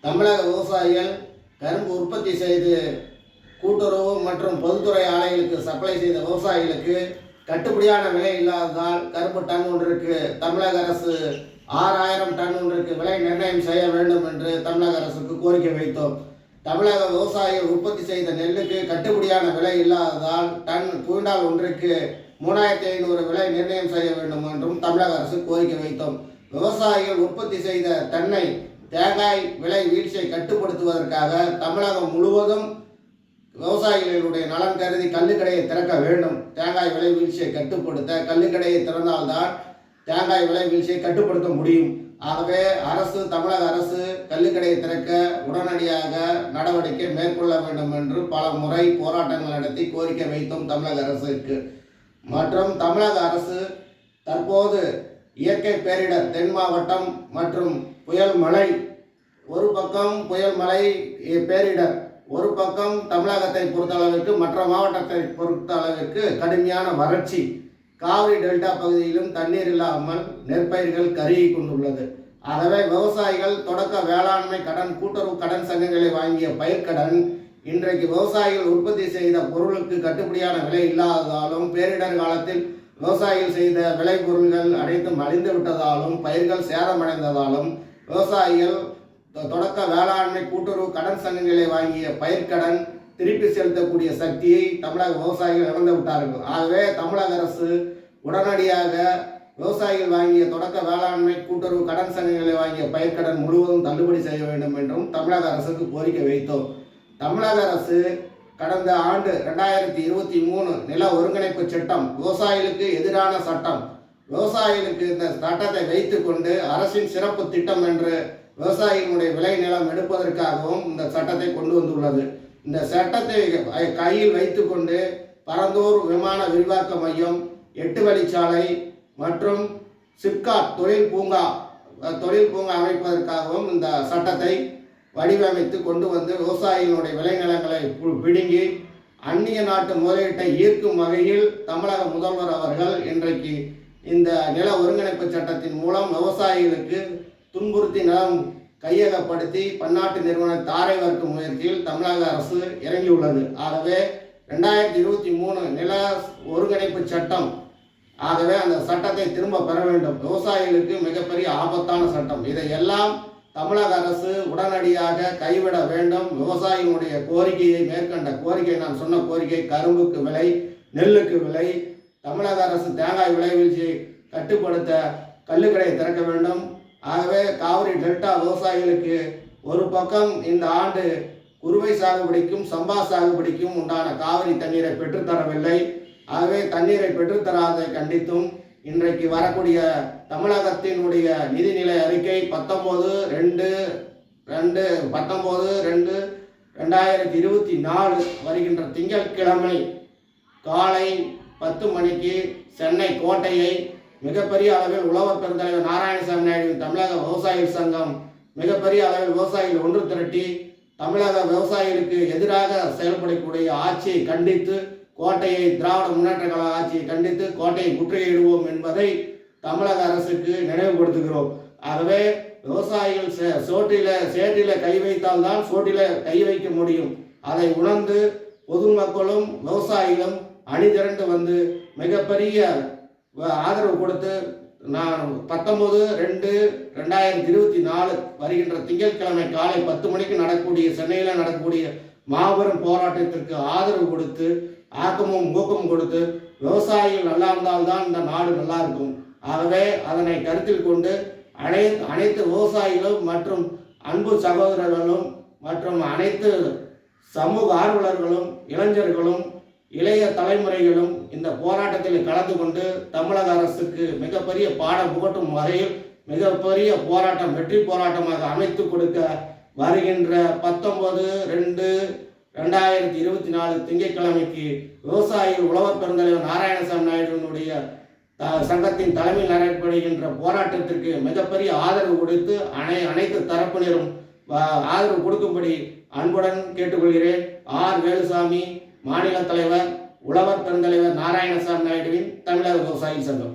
தமிழக விவசாயிகள் கரும்பு உற்பத்தி செய்து கூட்டுறவு மற்றும் பொதுத்துறை ஆலைகளுக்கு சப்ளை செய்த விவசாயிகளுக்கு கட்டுப்படியான விலை இல்லாததால் கரும்பு டன் ஒன்றுக்கு தமிழக அரசு 6000 டன் ஒன்றுக்கு விலை நிர்ணயம் செய்ய வேண்டும் என்று தமிழக அரசுக்கு கோரிக்கை வைத்தோம். தமிழக விவசாயிகள் உற்பத்தி செய்த நெல்லுக்கு கட்டுப்படியான விலை இல்லாததால் டன் குவிண்டால் ஒன்றுக்கு 3500 விலை நிர்ணயம் செய்ய வேண்டும் என்றும் தமிழக அரசு கோரிக்கை வைத்தோம். விவசாயிகள் உற்பத்தி செய்த தென்னை தேங்காய் விலை வீழ்ச்சியை கட்டுப்படுத்துவதற்காக தமிழகம் முழுவதும் விவசாயிகளுடைய நலன் கருதி கள்ளுக்கடையை திறக்க வேண்டும். தேங்காய் விலை வீழ்ச்சியை கட்டுப்படுத்த கள்ளுக்கடையை திறந்தால்தான் தேங்காய் விலை வீழ்ச்சியை கட்டுப்படுத்த முடியும். ஆகவே தமிழக அரசு கள்ளுக்கடையை திறக்க உடனடியாக நடவடிக்கை மேற்கொள்ள வேண்டும் என்று பல முறை போராட்டங்கள் நடத்தி கோரிக்கை வைத்தோம் தமிழக அரசுக்கு. மற்றும் தமிழக அரசு தற்போது இயற்கை பேரிடர் தென் மாவட்டம் மற்றும் புயல் மழை, ஒரு பக்கம் புயல் மழை பேரிடர், ஒரு பக்கம் தமிழகத்தை பொறுத்தளவிற்கு மற்ற மாவட்டத்தை பொறுத்தளவிற்கு கடுமையான வறட்சி, காவிரி டெல்டா பகுதியிலும் தண்ணீர் இல்லாமல் நெற்பயிர்கள் கருகி கொண்டுள்ளது. ஆகவே விவசாயிகள் தொடக்க வேளாண்மை கடன் கூட்டுறவு கடன் சங்கங்களை வாங்கிய பயிர்க்கடன் இன்றைக்கு விவசாயிகள் உற்பத்தி செய்த பொருளுக்கு கட்டுப்படியான விலை இல்லாததாலும் பேரிடர் காலத்தில் விவசாயிகள் செய்த விளை பொருள்கள் அனைத்தும் அழிந்து விட்டதாலும் பயிர்கள் சேதமடைந்ததாலும் விவசாயிகள் தொடக்க வேளாண்மை கூட்டுறவு கடன் சங்கங்களை வாங்கிய பயிர்க்கடன் திருப்பி செலுத்தக்கூடிய சக்தியை தமிழக விவசாயிகள் இழந்து விட்டார்கள். ஆகவே தமிழக அரசு உடனடியாக விவசாயிகள் வாங்கிய தொடக்க வேளாண்மை கூட்டுறவு கடன் சங்கங்களை வாங்கிய பயிர்க்கடன் முழுவதும் தள்ளுபடி செய்ய வேண்டும் என்றும் தமிழக அரசுக்கு கோரிக்கை வைத்தோம். தமிழக அரசு கடந்த ஆண்டு 2023 நில ஒருங்கிணைப்பு சட்டம் விவசாயிகளுக்கு எதிரான சட்டம். விவசாயிகளுக்கு இந்த சட்டத்தை வைத்துக்கொண்டு அரசின் சிறப்பு திட்டம் என்று விவசாயிகளுடைய விளை நிலம் எடுப்பதற்காகவும் இந்த சட்டத்தை கொண்டு வந்துள்ளது. இந்த சட்டத்தை கையில் வைத்துக்கொண்டு பரந்தூர் விமான விரிவாக்க மையம், 8 வழிச்சாலை மற்றும் சிப்காட் தொழில் பூங்கா அமைப்பதற்காகவும் இந்த சட்டத்தை வடிவமைத்து கொண்டு வந்து விவசாயிகளுடைய விளைநிலங்களை பிடுங்கி அந்நிய நாட்டு முதலீட்டை ஈர்க்கும் வகையில் தமிழக முதல்வர் அவர்கள் இன்றைக்கு இந்த நில ஒருங்கிணைப்பு சட்டத்தின் மூலம் விவசாயிகளுக்கு துன்புறுத்தி நிலம் கையகப்படுத்தி பன்னாட்டு நிறுவனம் தாரை வர்க்கும் முயற்சியில் தமிழக அரசு இறங்கியுள்ளது. ஆகவே 2023 நில ஒருங்கிணைப்பு சட்டம், ஆகவே அந்த சட்டத்தை திரும்ப பெற வேண்டும். விவசாயிகளுக்கு மிகப்பெரிய ஆபத்தான சட்டம். இதையெல்லாம் தமிழக அரசு உடனடியாக கைவிட வேண்டும். விவசாயிகளுடைய கோரிக்கையை மேற்கண்ட கோரிக்கை, நான் சொன்ன கோரிக்கை, கரும்புக்கு விலை, நெல்லுக்கு விலை, தமிழக அரசு தேங்காய் விலை வீழ்ச்சியை கட்டுப்படுத்த கள்ளுக்கடையை திறக்க வேண்டும். ஆகவே காவிரி டெல்டா விவசாயிகளுக்கு ஒரு பக்கம் இந்த ஆண்டு குறுவை சாகுபடிக்கும் சம்பா சாகுபடிக்கும் உண்டான காவிரி தண்ணீரை பெற்றுத்தரவில்லை. ஆகவே தண்ணீரை பெற்றுத்தராதை கண்டித்தும் இன்றைக்கு வரக்கூடிய தமிழகத்தினுடைய நிதிநிலை அறிக்கை 19/2/2024 வருகின்ற திங்கட்கிழமை காலை 10 மணிக்கு சென்னை கோட்டையை மிகப்பெரிய அளவில் உழவர் பெருந்தலைவர் நாராயணசாமி நாயுடுவின் தமிழக விவசாயிகள் சங்கம் மிகப்பெரிய அளவில் விவசாயிகள் ஒன்று திரட்டி தமிழக விவசாயிகளுக்கு எதிராக செயல்படக்கூடிய ஆட்சியை கண்டித்து கோட்டையை திராவிட முன்னேற்ற கழக ஆட்சியை கண்டித்து கோட்டையை முற்றுகையிடுவோம் என்பதை தமிழக அரசுக்கு நினைவுபடுத்துகிறோம். ஆகவே விவசாயிகள் சேற்றில கை வைத்தால்தான் சோற்றில கை வைக்க முடியும். அதை உணர்ந்து பொதுமக்களும் விவசாயிகளும் அணிதிரண்டு வந்து மிகப்பெரிய ஆதரவு கொடுத்து 19/2/2024 வருகின்ற திங்கட்கிழமை காலை 10 மணிக்கு சென்னையில் நடக்கக்கூடிய மாபெரும் போராட்டத்திற்கு ஆதரவு கொடுத்து ஆக்கமும் ஊக்கமும் கொடுத்து விவசாயிகள் நல்லா இருந்தால்தான் இந்த நாடு நல்லா இருக்கும். ஆகவே அதனை கருத்தில் கொண்டு அனைத்து விவசாயிகளும் மற்றும் அன்பு சகோதரர்களும் மற்றும் அனைத்து சமூக ஆர்வலர்களும் இளைஞர்களும் இளைய தலைமுறைகளும் இந்த போராட்டத்தில் கலந்து கொண்டு தமிழக அரசுக்கு மிகப்பெரிய பாடம் புகட்டும் வகையில் மிகப்பெரிய போராட்டம், வெற்றி போராட்டமாக அமைத்து கொடுக்க வருகின்ற 19/2/2024 திங்கட்கிழமைக்கு விவசாயிகள் உழவர் பெருந்தலைவர் நாராயணசாமி நாயுடுவினுடைய சங்கத்தின் தலைமையில் நடைபெறுகின்ற போராட்டத்திற்கு மிகப்பெரிய ஆதரவு கொடுத்து அனைத்து தரப்பினரும் ஆதரவு கொடுக்கும்படி அன்புடன் கேட்டுக்கொள்கிறேன். ஆர். வேலுசாமி, மாநில தலைவர், உழவர் பெருந்தலைவர் நாராயணசாமி நாயுடுவின் தமிழக விவசாயிகள் சங்கம்.